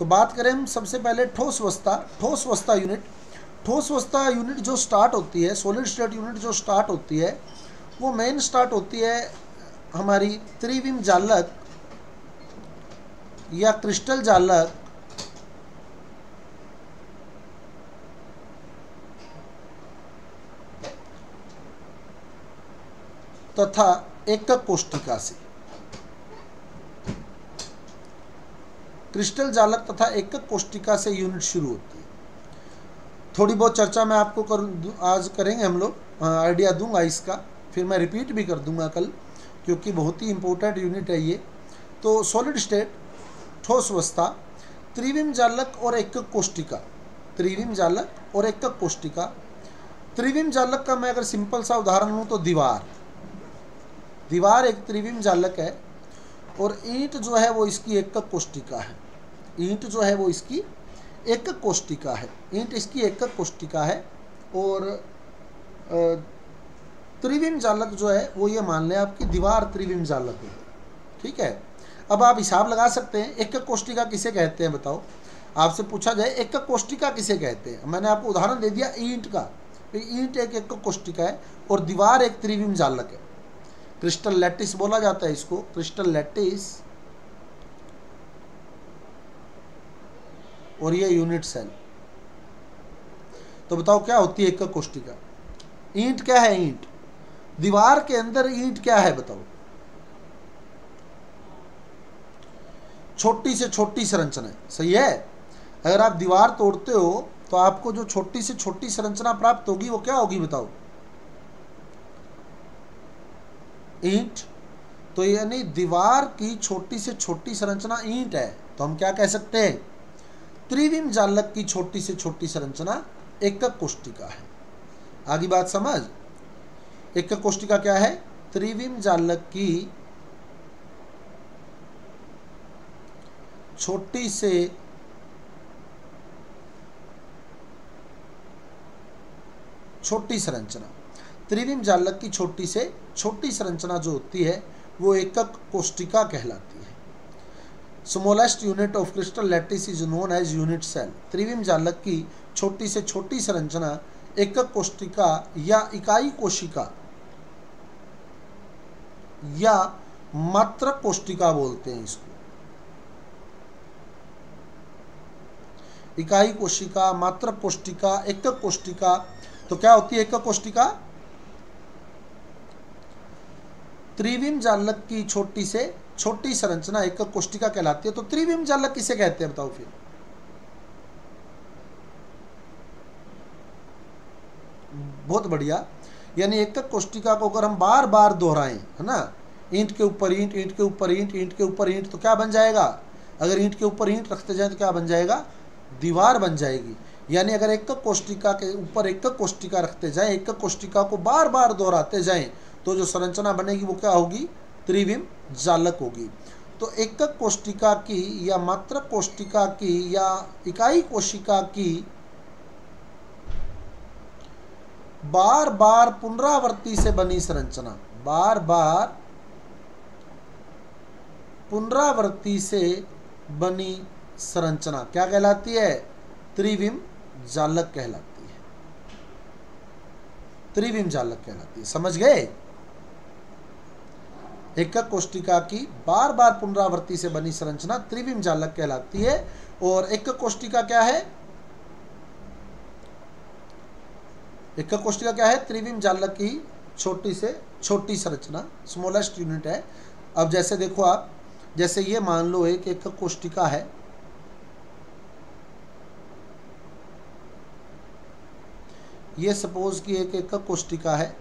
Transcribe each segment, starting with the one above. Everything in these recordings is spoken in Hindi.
तो बात करें हम सबसे पहले ठोस अवस्था यूनिट। ठोस अवस्था यूनिट जो स्टार्ट होती है, सॉलिड स्टेट यूनिट जो स्टार्ट होती है, वो मेन स्टार्ट होती है हमारी त्रिविम जालक या क्रिस्टल जालक तथा एकक कोष्टिका से। क्रिस्टल जालक तथा एकक कोष्टिका से यूनिट शुरू होती है। थोड़ी बहुत चर्चा मैं आपको आज करेंगे हम लोग, आइडिया दूंगा इसका, फिर मैं रिपीट भी कर दूंगा कल, क्योंकि बहुत ही इंपॉर्टेंट यूनिट है ये। तो सॉलिड स्टेट, ठोस अवस्था, त्रिविम जालक और एकक कोष्टिका। त्रिविम जालक और एकक कोष्टिका। त्रिविम जालक का मैं अगर सिंपल सा उदाहरण लूँ तो दीवार एक त्रिविम जालक है, और ईंट जो है वो इसकी एकक कोष्टिका है। ईंट जो है वो इसकी एकक कोष्टिका है। ईंट इसकी एकक कोष्टिका है। और त्रिविम जालक जो है वो ये मान लें आपकी दीवार त्रिविम जालक है। ठीक है। अब आप हिसाब लगा सकते हैं एकक कोष्टिका किसे कहते हैं, बताओ। आपसे पूछा जाए एकक कोष्टिका किसे कहते हैं, मैंने आपको उदाहरण दे दिया ईंट का। ईंट एक एकक कोष्टिका है और दीवार एक त्रिविम जालक है। क्रिस्टल लैटिस बोला जाता है इसको, क्रिस्टल लैटिस, और ये यूनिट सेल। तो बताओ क्या होती है एकक कोष्टिका। ईंट क्या है? ईंट दीवार के अंदर ईंट क्या है बताओ? छोटी से छोटी संरचना है, सही है। अगर आप दीवार तोड़ते हो तो आपको जो छोटी से छोटी संरचना प्राप्त होगी वो क्या होगी बताओ? ईंट। तो यानी दीवार की छोटी से छोटी संरचना ईंट है, तो हम क्या कह सकते हैं? त्रिविम जालक की छोटी से छोटी संरचना एकक कोष्टिका है। आगे बात समझ। एकक कोष्टिका क्या है? त्रिविम जालक की छोटी से छोटी संरचना। त्रिविम जालक की छोटी से छोटी संरचना जो होती है वो एकक कोष्टिका कहलाती है। Smallest unit of crystal lattice is known as unit cell. त्रिविम जालक की छोटी से छोटी संरचना एकक कोष्टिका या इकाई कोशिका या मात्रक कोष्टिका बोलते हैं इसको। इकाई कोशिका, मात्रक कोष्टिका, एकक कोष्टिका। तो क्या होती है एकक कोष्टिका? त्रिविम जालक की छोटी से छोटी संरचना एकक कोष्टिका कहलाती है। तो त्रिविम जालक किसे कहते हैं बताओ फिर? बहुत बढ़िया। यानी एकक कोष्टिका को अगर हम बार बार दोहराएं, है ना, ईंट के ऊपर ईंट, ईंट के ऊपर ईंट, ईंट के ऊपर ईंट, तो क्या बन जाएगा? अगर ईंट के ऊपर ईंट रखते जाए तो क्या बन जाएगा? दीवार बन जाएगी। यानी अगर एकक कोष्टिका के ऊपर एकक कोष्टिका रखते जाएं, एकक कोष्टिका को बार बार दोहराते जाएं, तो जो संरचना बनेगी वो क्या होगी? त्रिविम जालक होगी। तो एकक कोष्टिका की या मात्रक कोष्टिका की या इकाई कोशिका की बार बार पुनरावृत्ति से बनी संरचना, बार बार पुनरावृत्ति से बनी संरचना क्या कहलाती है? त्रिविम जालक कहलाती है। त्रिविम जालक कहलाती है। समझ गए? एकक कोष्टिका की बार बार पुनरावृत्ति से बनी संरचना त्रिविम जालक कहलाती है। और एकक कोष्टिका क्या है? एकक कोष्टिका क्या है? त्रिविम जालक की छोटी से छोटी संरचना, स्मॉलेस्ट यूनिट है। अब जैसे देखो आप, जैसे ये मान लो एक एकक कोष्टिका है, ये सपोज कि एक एकक कोष्टिका है।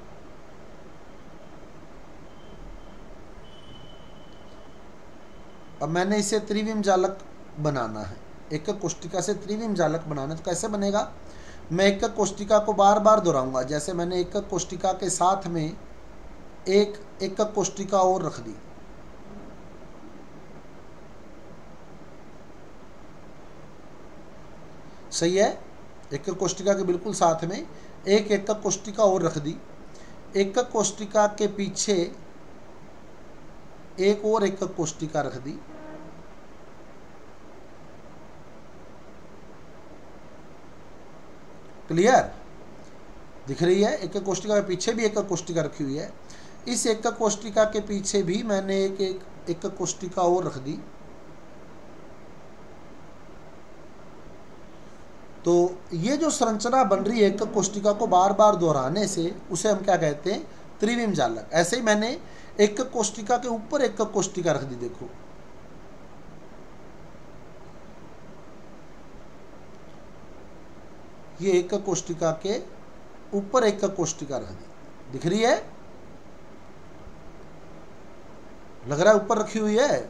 अब मैंने इसे त्रिविम जालक बनाना है, एकक कोष्टिका से त्रिविम जालक बनाना है। तो कैसे बनेगा? मैं एकक कोष्टिका को बार बार दोहराऊंगा। जैसे मैंने एकक कोष्टिका के साथ में एक एकक कोष्टिका और रख दी, सही है। एकक कोष्टिका के बिल्कुल साथ में एक एकक कोष्टिका और रख दी। एकक कोष्टिका के पीछे एक और एकक कोष्टिका रख दी। क्लियर दिख रही है? एकक कोष्टिका के पीछे भी एकक कोष्टिका रखी हुई है। इस एकक कोष्टिका के पीछे भी मैंने एक एकक कोष्टिका और रख दी। तो ये जो संरचना बन रही है एकक कोष्टिका को बार बार दोहराने से, उसे हम क्या कहते हैं? त्रिविम जालक। ऐसे ही मैंने एकक कोष्टिका के ऊपर एकक कोष्टिका रख दी। देखो ये एकक कोष्टिका के ऊपर एकक कोष्टिका रख दी, दिख रही है? लग रहा है ऊपर रखी हुई है।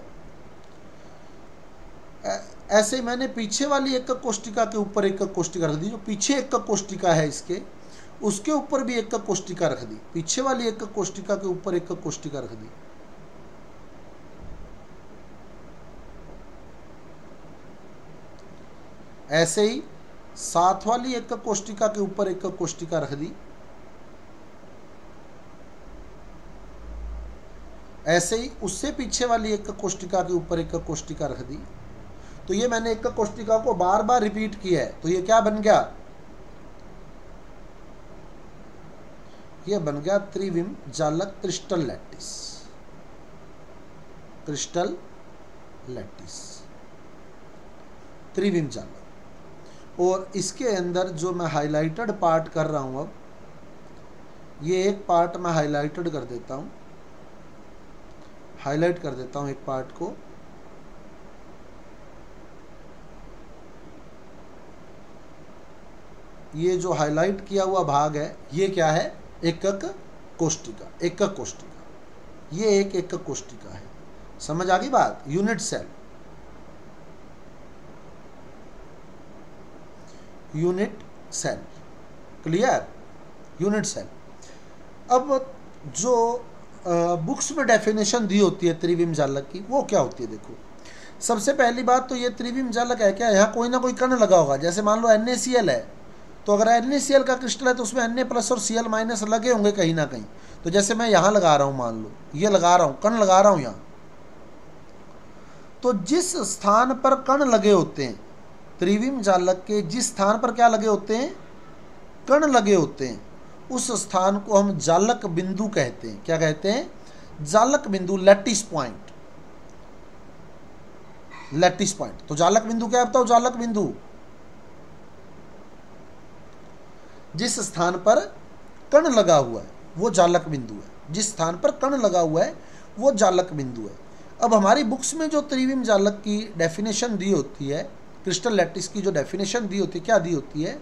ऐसे मैंने पीछे वाली एकक कोष्टिका के ऊपर एकक कोष्टिका रख दी। जो पीछे एकक कोष्टिका है इसके, उसके ऊपर भी एकक कोष्टिका रख दी। पीछे वाली एकक कोष्टिका के ऊपर एकक कोष्टिका रख दी। ऐसे ही साथ वाली एकक कोष्टिका के ऊपर एकक कोष्टिका रख दी। ऐसे ही उससे पीछे वाली एकक कोष्टिका के ऊपर एकक कोष्टिका रख दी। तो ये मैंने एकक कोष्टिका को बार बार रिपीट किया है। तो ये क्या बन गया? ये बन गया त्रिविम जालक क्रिस्टल लैटिस। क्रिस्टल लैटिस त्रिविम जालक। और इसके अंदर जो मैं हाइलाइटेड पार्ट कर रहा हूं, अब ये एक पार्ट मैं हाइलाइटेड कर देता हूं, हाईलाइट कर देता हूं एक पार्ट को। ये जो हाईलाइट किया हुआ भाग है, ये क्या है? एकक कोष्टिका। एकक कोष्टिका, ये एक एकक कोष्टिका है। समझ आ गई बात? Unit sale, unit sale, clear? Unit sale. अब जो बुक्स में डेफिनेशन दी होती है त्रिविम जालक की, वो क्या होती है? देखो, सबसे पहली बात तो ये त्रिविम जालक है क्या? यहाँ कोई ना कोई कण लगा होगा। जैसे मान लो NaCl है, तो अगर NaCl का क्रिस्टल है तो उसमें Na+ और Cl- लगे होंगे कहीं ना कहीं। तो जैसे मैं यहाँ लगा रहा हूँ, मान लो ये लगा रहा हूँ, कण लगा रहा हूँ यहाँ, तो जिस स्थान पर कण लगे होते हैं, त्रिविम जालक के जिस स्थान पर क्या लगे होते हैं? कण लगे होते हैं, उस स्थान को हम जालक बिंदु कहते हैं। क्या कहते हैं? जालक बिंदु, लैटिस पॉइंट। Lattice point. तो जालक बिंदु क्या है बताओ? जालक बिंदु जिस स्थान पर कण लगा हुआ है वो जालक बिंदु है। जिस स्थान पर कण लगा हुआ है वो जालक बिंदु है। अब हमारी बुक्स में जो त्रिविम जालक की डेफिनेशन दी होती है, क्रिस्टल लैटिस की जो डेफिनेशन दी होती है, क्या दी होती है?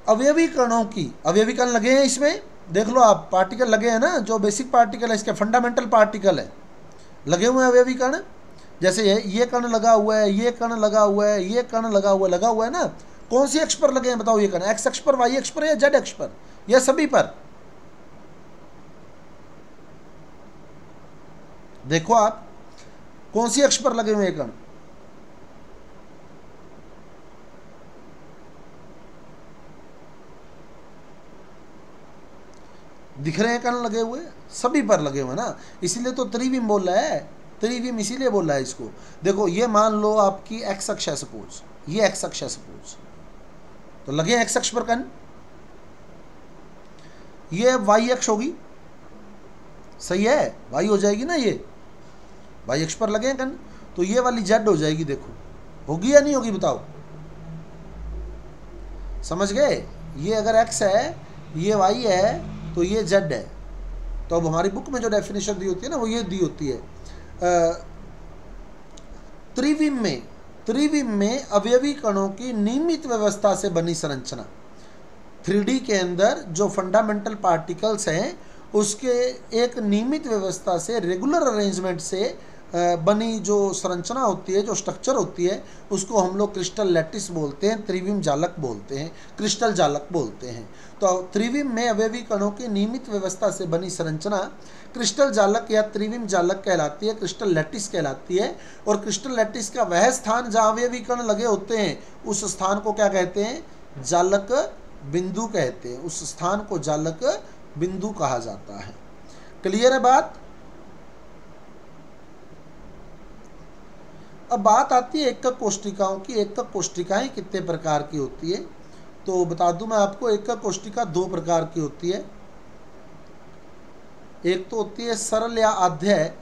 अवयवी कणों की, अवयवी कण लगे हैं इसमें, देख लो आप, पार्टिकल लगे हैं ना, जो बेसिक पार्टिकल है इसके, फंडामेंटल पार्टिकल है, लगे हुए हैं अवयवी कण। जैसे ये कण लगा हुआ है, ये कण लगा हुआ है, ये कण लगा हुआ है ना। कौन सी अक्ष पर लगे हैं बताओ ये कण? एक्स अक्ष पर, वाई अक्ष पर या जेड अक्ष पर, या सभी पर? देखो आप, कौन सी अक्ष पर लगे हुए कण? दिख रहे हैं कण लगे हुए? सभी पर लगे हुए ना, इसीलिए तो त्रिविम बोल रहा है। त्रिविम इसीलिए बोल रहा है इसको। देखो, ये मान लो आपकी एक्स अक्ष है, सपोज ये एक्स अक्ष है सपोज, तो लगे एक्स अक्ष पर कण। ये वाई अक्ष होगी, सही है? वाई हो जाएगी ना, ये वाई अक्ष पर लगे कण। तो ये वाली जेड हो जाएगी। देखो, होगी या नहीं होगी बताओ? समझ गए? ये अगर एक्स है, ये वाई है, तो ये जेड है। तो अब हमारी बुक में जो डेफिनेशन दी होती है ना, वो ये दी होती है। त्रिविम में अवयवी कणों की नियमित व्यवस्था से बनी संरचना। 3D के अंदर जो फंडामेंटल पार्टिकल्स हैं, उसके एक नियमित व्यवस्था से, रेगुलर अरेंजमेंट से बनी जो संरचना होती है, जो स्ट्रक्चर होती है, उसको हम लोग क्रिस्टल लैटिस बोलते हैं, त्रिविम जालक बोलते हैं, क्रिस्टल जालक बोलते हैं। तो त्रिविम में अवयवी कणों की नियमित व्यवस्था से बनी संरचना क्रिस्टल जालक या त्रिविम जालक कहलाती है, क्रिस्टल लैटिस कहलाती है। और क्रिस्टल लैटिस का वह स्थान जहाँ अवयवी कण लगे होते हैं, उस स्थान को क्या कहते हैं? जालक बिंदु कहते हैं। उस स्थान को जालक बिंदु कहा जाता है। क्लियर है बात? अब बात आती है एकक कोष्टिकाओं की। एकक कोष्टिकाएं कितने प्रकार की होती है? तो बता दूं मैं आपको, एकक कोष्टिका दो प्रकार की होती है। एक तो होती है सरल या आध्याय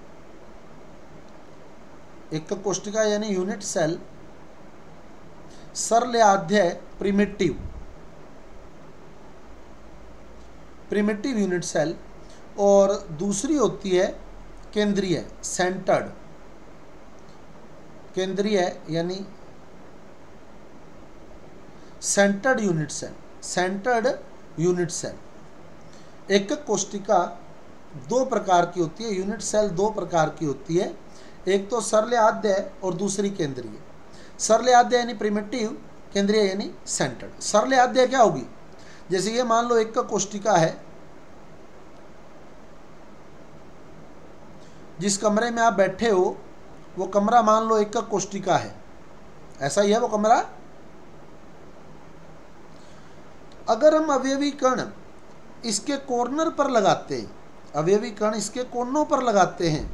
एकक कोष्टिका यानी यूनिट सेल, सरल या आध्याय प्रिमिटिव यूनिट सेल, और दूसरी होती है केंद्रीय सेंटर्ड, केंद्रीय यानी सेंटर्ड यूनिट सेल। एकक कोष्टिका दो प्रकार की होती है, यूनिट सेल दो प्रकार की होती है, एक तो सरल आध्याय और दूसरी केंद्रीय। सरल आध्याय यानी प्रिमिटिव, केंद्रीय यानी सेंटर्ड। सरल आध्याय क्या होगी, जैसे ये मान लो एकक कोष्टिका है, जिस कमरे में आप बैठे हो वो कमरा मान लो एकक कोष्टिका है, ऐसा ही है वो कमरा। अगर हम अवयवी कण इसके कॉर्नर पर लगाते हैं, अवयवी कण इसके कोनों पर लगाते हैं,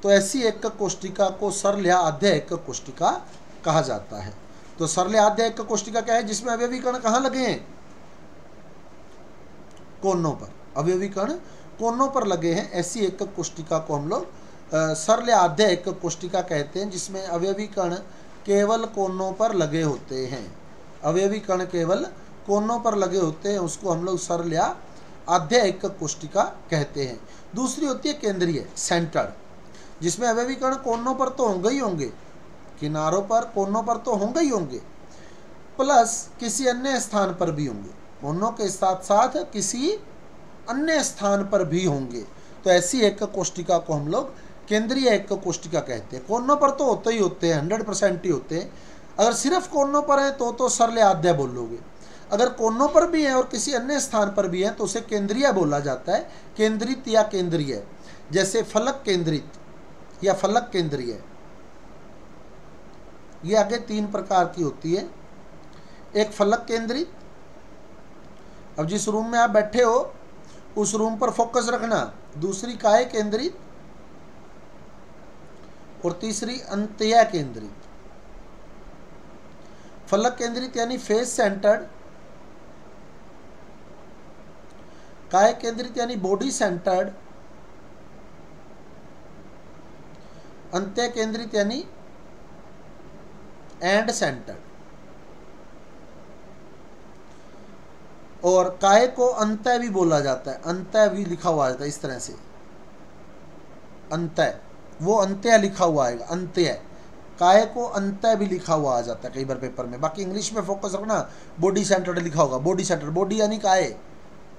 तो ऐसी एकक कोष्टिका को सरल या आध्याय एकक कोष्टिका कहा जाता है। तो सरल या आध्याय एकक कोष्टिका क्या है, जिसमें अवयवी कण कहाँ लगे हैं, कोनों पर। अवयवी कण कोनों पर लगे हैं, ऐसी एकक कोष्टिका को हम लोग सरल या आध्याय एकक कोष्टिका कहते हैं, जिसमें अवयवी कण केवल कोनों पर लगे होते हैं। अवयवी कण केवल कोनों पर लगे होते हैं, उसको हम लोग सरल या आध्याय एकक कोष्टिका कहते हैं। दूसरी होती है केंद्रीय सेंटर्ड, जिसमें अवयवी कण कोनों पर तो होंगे ही होंगे, किनारों पर कोनों पर तो होंगे ही होंगे, प्लस किसी अन्य स्थान पर भी होंगे, कोनों के साथ साथ किसी अन्य स्थान पर भी होंगे। तो ऐसी एकक कोष्टिका को हम लोग केंद्रीय एकक कोष्टिका कहते हैं। कोनों पर तो होते ही होते हैं, 100% ही होते हैं। अगर सिर्फ कोनों पर है तो सरल आध्याय बोलोगे, अगर कोनों पर भी है और किसी अन्य स्थान पर भी है तो उसे केंद्रीय बोला जाता है, केंद्रित या केंद्रीय। जैसे फलक केंद्रित या फलक केंद्रीय, ये आगे तीन प्रकार की होती है। एक फलक केंद्रित, अब जिस रूम में आप बैठे हो उस रूम पर फोकस रखना। दूसरी काय केंद्रित, और तीसरी अंत्य केंद्रित। फलक केंद्रित यानी फेस सेंटर्ड, काय केंद्रित यानी बॉडी सेंटर्ड, अंत्य केंद्रित यानी एंड सेंटर्ड। और काय को अंत्य भी बोला जाता है, अंत्य भी लिखा हुआ जाता है इस तरह से, अंत्य, वो अंत्य लिखा हुआ आएगा, अंत्य। काय को अंत्य भी लिखा हुआ आ जाता है कई बार पेपर में। बाकी इंग्लिश में फोकस रखना, बॉडी सेंटर्ड लिखा होगा, बॉडी सेंटर्ड, बॉडी यानी काय,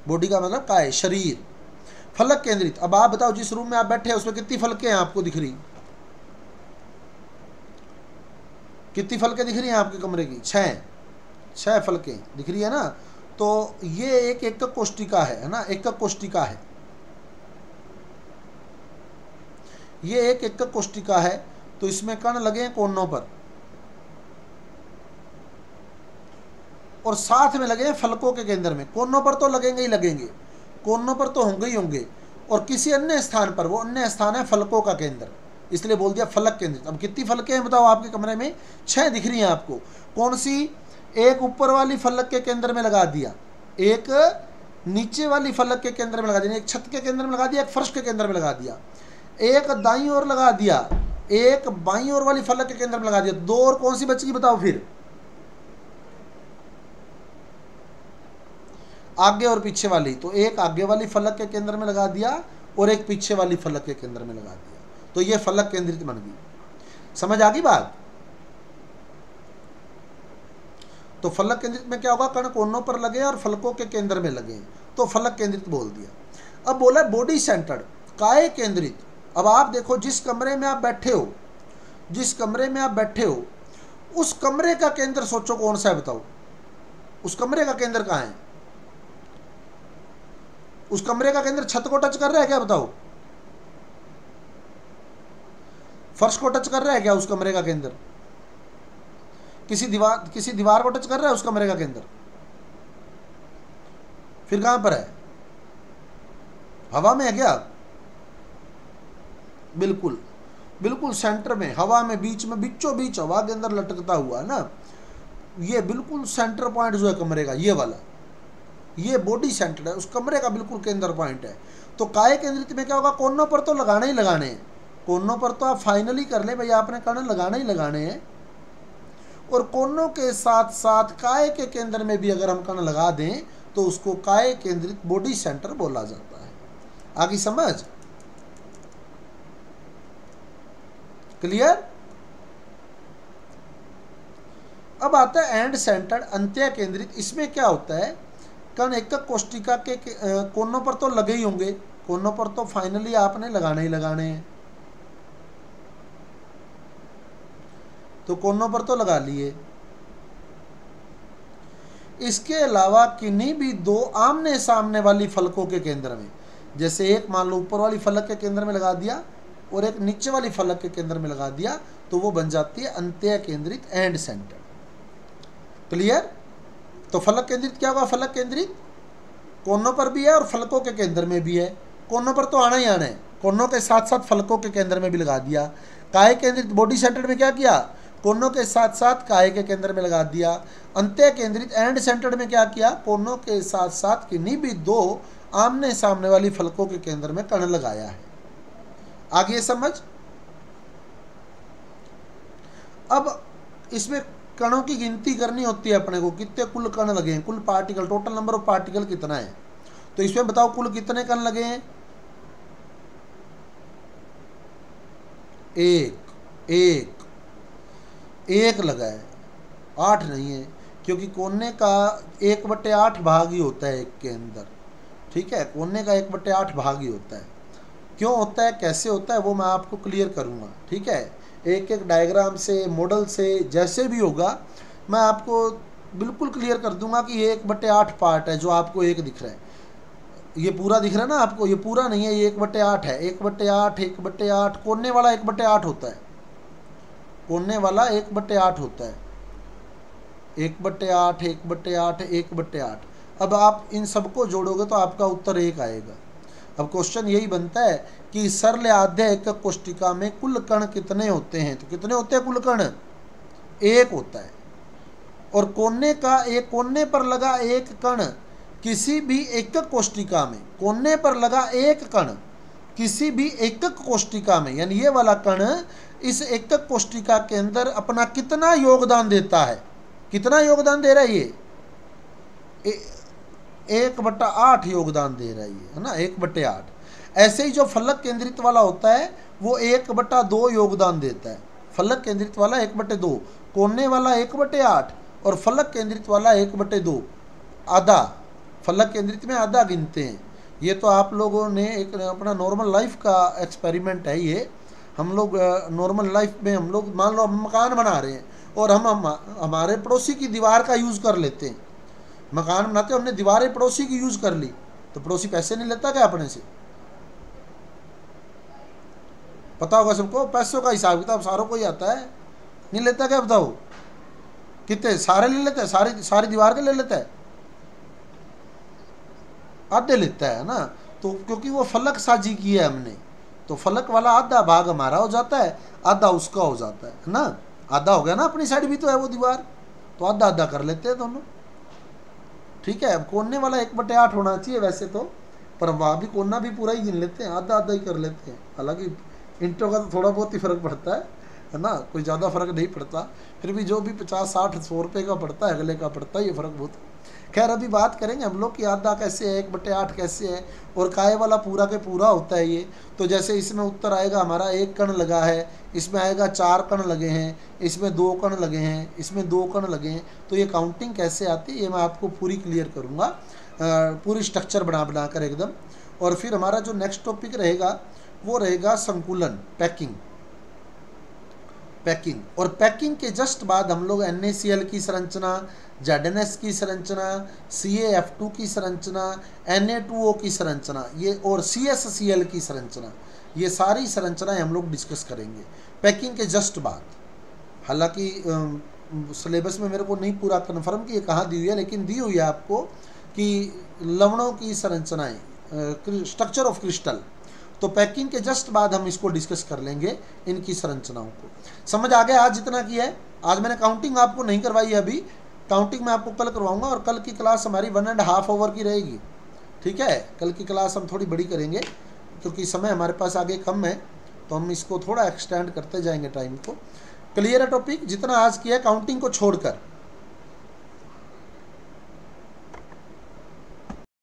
बॉडी का मतलब काय, शरीर। फलक केंद्रित, अब आप बताओ जिस रूम में आप बैठे हैं उसमें कितनी फलकें हैं आपको दिख रही, कितनी फलकें दिख रही हैं आपके कमरे की, 6 फलकें दिख रही है ना। तो ये एक एकक कोष्टिका है ना, एकक कोष्टिका है, ये एक एकक कोष्टिका है। तो इसमें कण लगे हैं कोनों पर और साथ में लगे हैं फलकों के केंद्र में। कोनों पर तो लगेंगे ही लगेंगे, कोनों पर तो होंगे ही होंगे, और किसी अन्य स्थान पर, वो अन्य स्थान है फलकों का केंद्र, इसलिए बोल दिया फलक केंद्रित। अब कितनी फलकें हैं बताओ आपके कमरे में, 6 दिख रही हैं आपको। कौन सी, एक ऊपर वाली फलक के केंद्र में लगा दिया, एक नीचे वाली फलक के केंद्र में लगा दिया, एक छत के केंद्र में लगा दिया, एक फर्श के केंद्र में लगा दिया, एक दाईं ओर लगा दिया, एक बाईं ओर वाली फलक के केंद्र में लगा दिया। 2 और कौन सी बची बताओ फिर, आगे और पीछे वाली। तो एक आगे वाली फलक के केंद्र में लगा दिया और एक पीछे वाली फलक के केंद्र में लगा दिया, तो ये फलक केंद्रित बन गई। समझ आ गई बात। तो फलक केंद्रित में क्या होगा, कण कोनों पर लगे और फलकों के केंद्र में लगे, तो फलक केंद्रित बोल दिया। अब बोला बॉडी सेंटर्ड, काय केंद्रित। अब आप देखो जिस कमरे में आप बैठे हो, जिस कमरे में आप बैठे हो उस कमरे का केंद्र सोचो कौन सा है बताओ, उस कमरे का केंद्र कहाँ है। उस कमरे का केंद्र छत को टच कर रहा है क्या बताओ, फर्श को टच कर रहा है क्या उस कमरे का केंद्र, किसी दीवार को टच कर रहा है उस कमरे का केंद्र, फिर कहां पर है, हवा में है क्या, बिल्कुल बिल्कुल सेंटर में, हवा में, बीच में, बीचों बीच हवा के अंदर लटकता हुआ है ना। ये बिल्कुल सेंटर पॉइंट जो है कमरे का, ये वाला, ये बॉडी सेंटर है, उस कमरे का बिल्कुल केंद्र पॉइंट है। तो काय केंद्रित में क्या होगा, कोनों पर तो लगाने ही लगाने हैं, कोनों पर तो आप फाइनली कर ले भाई, आपने कण लगाने ही लगाने हैं। और कोनों के साथ साथ काय के केंद्र में भी अगर हम कण लगा दें तो उसको काय केंद्रित बॉडी सेंटर बोला जाता है। आगे समझ, क्लियर। अब आता है एंड सेंटर्ड, अंत्य केंद्रित। इसमें क्या होता है, कण एकक कोष्टिका के कोनों पर तो लगे ही होंगे, कोनों पर तो फाइनली आपने लगाने ही लगाने हैं, तो कोनों पर तो लगा लिए। इसके अलावा किन्हीं भी दो आमने सामने वाली फलकों के केंद्र में, जैसे एक मान लो ऊपर वाली फलक के केंद्र में लगा दिया और एक नीचे वाली फलक के केंद्र में लगा दिया, तो वो बन जाती है अंत्य केंद्रित, एंड सेंटर। क्लियर। तो फलक केंद्रित क्या होगा, फलक केंद्रित कोनों पर भी है और फलकों के केंद्र में भी है। कोनों पर तो आना ही आना है, कोनों के साथ साथ फलकों के केंद्र में भी लगा दिया। काय केंद्रित बॉडी सेंटर में क्या किया, कोनों के साथ साथ काय के केंद्र में लगा दिया। अंत्य केंद्रित एंड सेंटर्ड में क्या किया, कोनों के साथ साथ किन्हीं भी दो आमने सामने वाली फलकों के केंद्र में कण लगाया है। आगे समझ। अब इसमें कणों की गिनती करनी होती है अपने को, कितने कुल कण लगे हैं, कुल particle, total number of particle कितना है। तो इसमें बताओ कुल कितने कण लगे हैं, एक लगा है, 8 नहीं है, क्योंकि कोने का 1/8 भाग ही होता है एक के अंदर। ठीक है, कोने का 1/8 भाग ही होता है। क्यों होता है, कैसे होता है, वो मैं आपको क्लियर करूँगा। ठीक है, एक एक डायग्राम से, मॉडल से, जैसे भी होगा मैं आपको बिल्कुल क्लियर कर दूंगा कि ये 1/8 पार्ट है जो आपको एक दिख रहा है। ये पूरा दिख रहा है ना आपको, ये पूरा नहीं है, ये 1/8 है। 1/8 कोने वाला 1/8 होता है, कोने वाला 1/8 होता है, 1/8 1/8 1/8। अब आप इन सबको जोड़ोगे तो आपका उत्तर 1 आएगा। अब क्वेश्चन यही बनता है कि सरल आद्य एकक कोष्टिका में कुल कण कितने होते हैं, तो कितने होते हैं कुल कण, 1 होता है। और कोने का एक, कोने पर लगा एक कण किसी भी एकक कोष्टिका में, कोने पर लगा एक कण किसी भी एकक कोष्टिका में, यानी ये वाला कण इस एकक कोष्टिका के अंदर अपना कितना योगदान देता है, कितना योगदान दे रहा है, ये 1/8 योगदान दे रहा है ना, 1/8। ऐसे ही जो फलक केंद्रित वाला होता है वो 1/2 योगदान देता है। फलक केंद्रित वाला 1/2, कोने वाला 1/8 और फलक केंद्रित वाला 1/2, आधा। फलक केंद्रित में आधा गिनते हैं। ये तो आप लोगों ने एक अपना नॉर्मल लाइफ का एक्सपेरिमेंट है ये। हम लोग नॉर्मल लाइफ में हम लोग मान लो हम मकान बना रहे हैं और हम हमारे पड़ोसी की दीवार का यूज़ कर लेते हैं। मकान बनाते हमने दीवारें पड़ोसी की यूज़ कर ली, तो पड़ोसी पैसे नहीं लेता क्या अपने से, पता होगा सबको, पैसों का हिसाब किताब सारों को ही आता है, नहीं लेता क्या, बताओ कितने सारे ले लेते हैं, सारी दीवार के ले लेता है, आधे लेता है ना। तो क्योंकि वो फलक साजी की है हमने, तो फलक वाला आधा भाग हमारा हो जाता है, आधा उसका हो जाता है ना। आधा हो गया ना, अपनी साइड भी तो है वो दीवार, तो आधा आधा कर लेते हैं दोनों। ठीक है, अब कोने वाला 1/8 होना चाहिए वैसे तो, पर वहाँ भी कोना भी पूरा ही गिन लेते हैं, आधा आधा ही कर लेते हैं। हालांकि इंटों का तो थोड़ा बहुत ही फर्क पड़ता है ना, कोई ज़्यादा फर्क नहीं पड़ता, फिर भी जो भी 50 60 100 रुपये का पड़ता है, अगले का पड़ता है, ये फर्क बहुत। खैर अभी बात करेंगे हम लोग कि आधा कैसे है, 1/8 कैसे है, और काय वाला पूरा के पूरा होता है ये। तो जैसे इसमें उत्तर आएगा हमारा 1 कण लगा है, इसमें आएगा 4 कण लगे हैं, इसमें 2 कण लगे हैं, इसमें 2 कण लगे हैं। तो ये काउंटिंग कैसे आती है ये मैं आपको पूरी क्लियर करूँगा, पूरी स्ट्रक्चर बना कर एकदम। और फिर हमारा जो नेक्स्ट टॉपिक रहेगा वो रहेगा संकुलन, पैकिंग। और पैकिंग के जस्ट बाद हम लोग NaCl की संरचना, ZnS की संरचना, CaF2 की संरचना, Na2O की संरचना, ये और CsCl की संरचना, ये सारी संरचनाएं हम लोग डिस्कस करेंगे पैकिंग के जस्ट बाद। हालांकि सिलेबस में मेरे को नहीं पूरा कन्फर्म कि ये कहाँ दी हुई है, लेकिन दी हुई है आपको कि लवणों की संरचनाएं, स्ट्रक्चर ऑफ क्रिस्टल। तो पैकिंग के जस्ट बाद हम इसको डिस्कस कर लेंगे, इनकी संरचनाओं को। समझ आ गया आज जितना किया है। आज मैंने काउंटिंग आपको नहीं करवाई है अभी, काउंटिंग मैं आपको कल करवाऊंगा, और कल की क्लास हमारी 1.5 आवर की रहेगी, ठीक है। कल की क्लास हम थोड़ी बड़ी करेंगे क्योंकि समय हमारे पास आगे कम है, तो हम इसको थोड़ा एक्सटेंड करते जाएंगे टाइम को। क्लियर है टॉपिक? जितना आज किया काउंटिंग को छोड़कर,